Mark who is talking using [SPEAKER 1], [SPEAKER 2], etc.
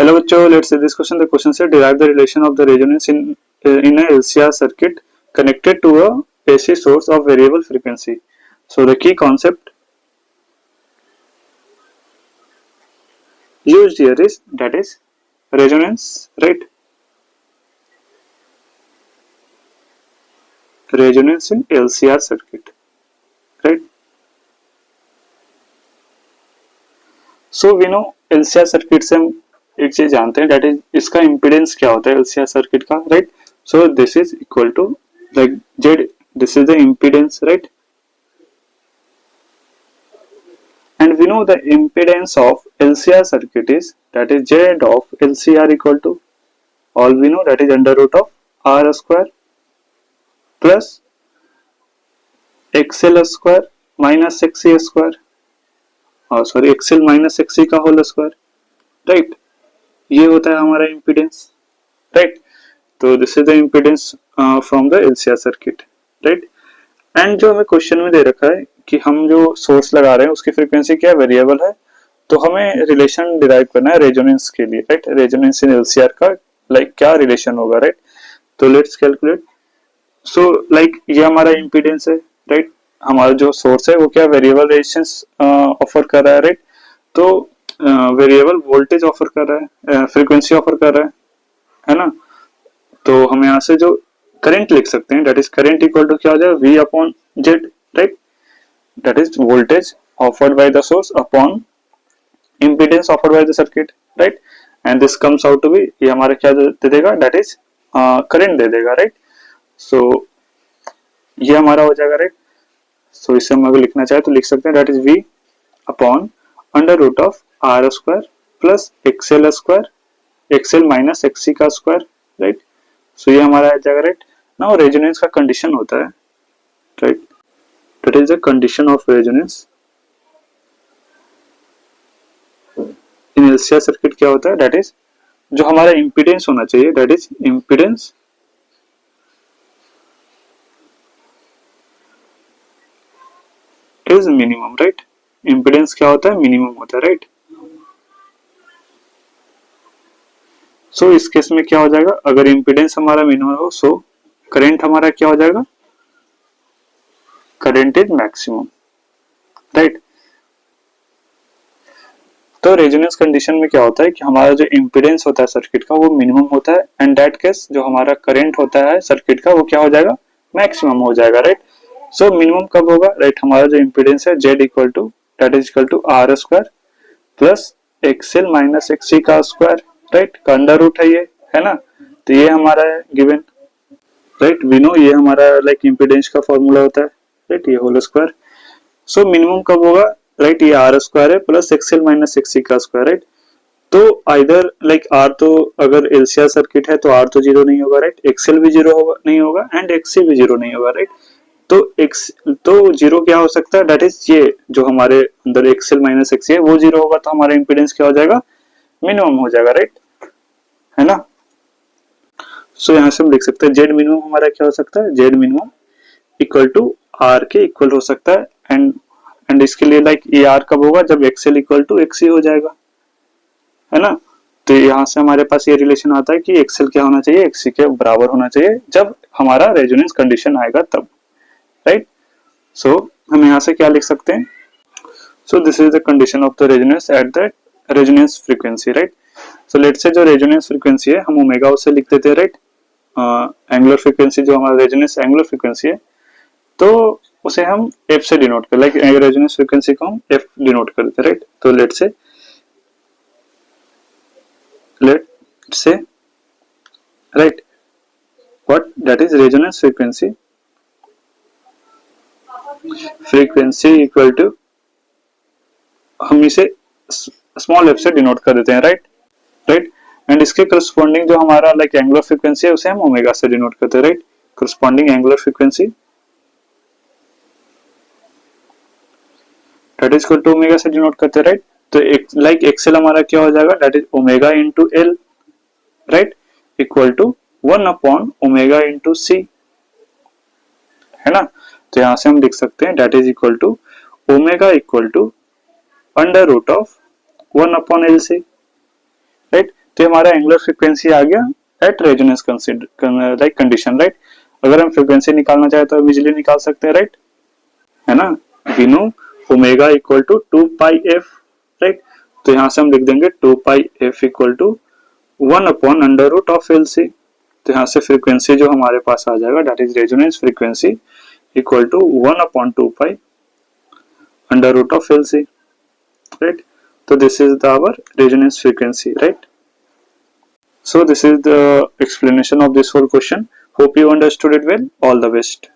[SPEAKER 1] Hello बच्चों, let's see this question. The question said derive the relation of the resonance in a LCR circuit connected to a AC source of variable frequency. So the key concept used here is that is resonance, right? Resonance in LCR circuit, right? So we know LCR circuit से हम एक चीज जानते हैं, that is इसका impedance क्या होता है LCR circuit का, right? So this is equal to like Z. This is the impedance, right? And we know the impedance of LCR circuit is that is Z of LCR equal to all we know that is under root of R square plus XL square minus XC square और sorry XL minus XC का whole square, right? ये होता है हमारा impedance, right? तो this is the impedance from the LCR circuit, right? And जो हमें question में दे रखा है कि हम जो सोर्स लगा रहे हैं उसकी फ्रीक्वेंसी क्या वेरिएबल है, तो हमें रिलेशन डिराइव करना है रेजोनेंस के लिए, राइट? रेजोनेंस इन LCR का लाइक क्या रिलेशन होगा, राइट? तो लेट्स कैलकुलेट. सो लाइक ये हमारा इम्पीडेंस है, राइट? हमारा जो सोर्स है वो क्या वेरिएबल रेजिस्टेंस ऑफर कर रहा है, राइट? तो वेरिएबल वोल्टेज ऑफर कर रहा है, फ्रीक्वेंसी ऑफर कर रहा है ना? तो हम यहाँ से जो करंट लिख सकते हैं, that is current equal to क्या हो जाएगा V upon Z, right? That is voltage offered by the source upon impedance offered by the circuit, right? And this comes out to be, ये हमारा क्या दे देगा, दैट इज करंट दे देगा, right? So ये हमारा हो जाएगा, राइट? सो इसे हम अगर लिखना चाहे तो लिख सकते हैं, that is V upon under root of R square plus XL square, XL minus XC का स्क्वायर, राइट? सो ये हमारा आ जाएगा, राइट? नाउ रेजोनेंस का कंडीशन होता है, right? That is the condition of resonance in LCR circuit. क्या होता है, दैट इज जो हमारा इम्पीडेंस होना चाहिए, that is impedance is minimum, right? Impedance क्या होता है, मिनिमम होता है, राइट? सो इस केस में क्या हो जाएगा, अगर इम्पीडेंस हमारा मिनिमम हो सो करंट हमारा क्या हो जाएगा, करंट इज मैक्सिमम, राइट? तो रेजोनेंस कंडीशन में क्या होता है कि हमारा जो इम्पीडेंस होता है सर्किट का वो मिनिमम होता है, एंड दैट केस जो हमारा करंट होता है सर्किट का वो क्या हो जाएगा, मैक्सिमम हो जाएगा, राइट? सो मिनिमम कब होगा, राइट? हमारा जो इम्पीडेंस है Z equal to that is equal to R square plus XL minus XC का स्क्वायर, राइट? का अंडर रूट है ये, है ना? तो ये हमारा है गिवन, राइट? वी नो ये हमारा लाइक इम्पीडेंस का फॉर्मूला होता है, राइट? ये होल स्क्वायर. सो मिनिमम कब होगा, राइट? ये R स्क्वायर है प्लस XL माइनस XC का स्क्वायर, राइट? तो आइदर लाइक R तो अगर LCR सर्किट है तो R तो जीरो नहीं होगा, राइट? XL भी जीरो होगा नहीं होगा एंड XC भी जीरो नहीं होगा, राइट? तो x तो जीरो क्या हो सकता है, दैट इज ये जो हमारे अंदर XL माइनस XC है वो जीरो होगा, तो हमारा इम्पीडेंस क्या हो जाएगा, मिनिमम हो जाएगा, राइट? है ना? सो यहाँ से हम लिख सकते हैं Z मिनिमम हमारा क्या हो सकता है, Z minimum equal to R के इक्वल हो सकता है, एंड इसके लिए लाइक ये R कब होगा, जब XL इक्वल टू XC हो जाएगा, है ना? तो यहाँ से हमारे पास ये रिलेशन आता है कि XL क्या होना चाहिए, XC के बराबर होना चाहिए जब हमारा रेजोनेंस कंडीशन आएगा तब, राइट? सो हम यहाँ से क्या लिख सकते हैं, so this is the condition of the resonance at the resonance frequency, right? So let's say जो रेजोनेंस फ्रीक्वेंसी है हम ओमेगा उसे लिख देते हैं, राइट? एंगुलर फ्रीक्वेंसी जो हमारा रेजोनेंस एंगुलर फ्रीक्वेंसी है तो उसे हम F से डिनोट कर, लाइक रेजोनेंस फ्रीक्वेंसी को हम F डिनोट कर देते हैं, राइट? तो let's say right what that is resonance frequency equal to हम इसे स्मॉल f से डिनोट कर देते हैं, राइट? एंड इसके करस्पॉन्डिंग जो हमारा लाइक एंगुलर फ्रीक्वेंसी है उसे हम ओमेगा से डिनोट करते हैं, right? Corresponding angular frequency that is equal to omega से डिनोट करते हैं, राइट? तो लाइक XL हमारा क्या हो जाएगा, that is omega into L, right? Equal to 1 upon omega into C, है ना? तो यहां से हम लिख सकते हैं that is equal to omega equal to under root of 1 upon LC, right? तो हमारा एंगुलर फ्रीक्वेंसी आ गया at resonance like condition, right. अगर हम फ्रीक्वेंसी निकालना चाहे तो इजीली निकाल सकते हैं, राइट, है ना। We know omega equal to 2 pi F, right. तो यहां से हम लिख देंगे 2 pi F equal to 1 upon under root of L C. तो यहाँ से फ्रीक्वेंसी जो हमारे पास आ जाएगा that is resonance frequency equal to 1 upon 2 pi under root of L C, right. So this is our resonance frequency, right? So this is the explanation of this whole question. Hope you understood it well. All the best.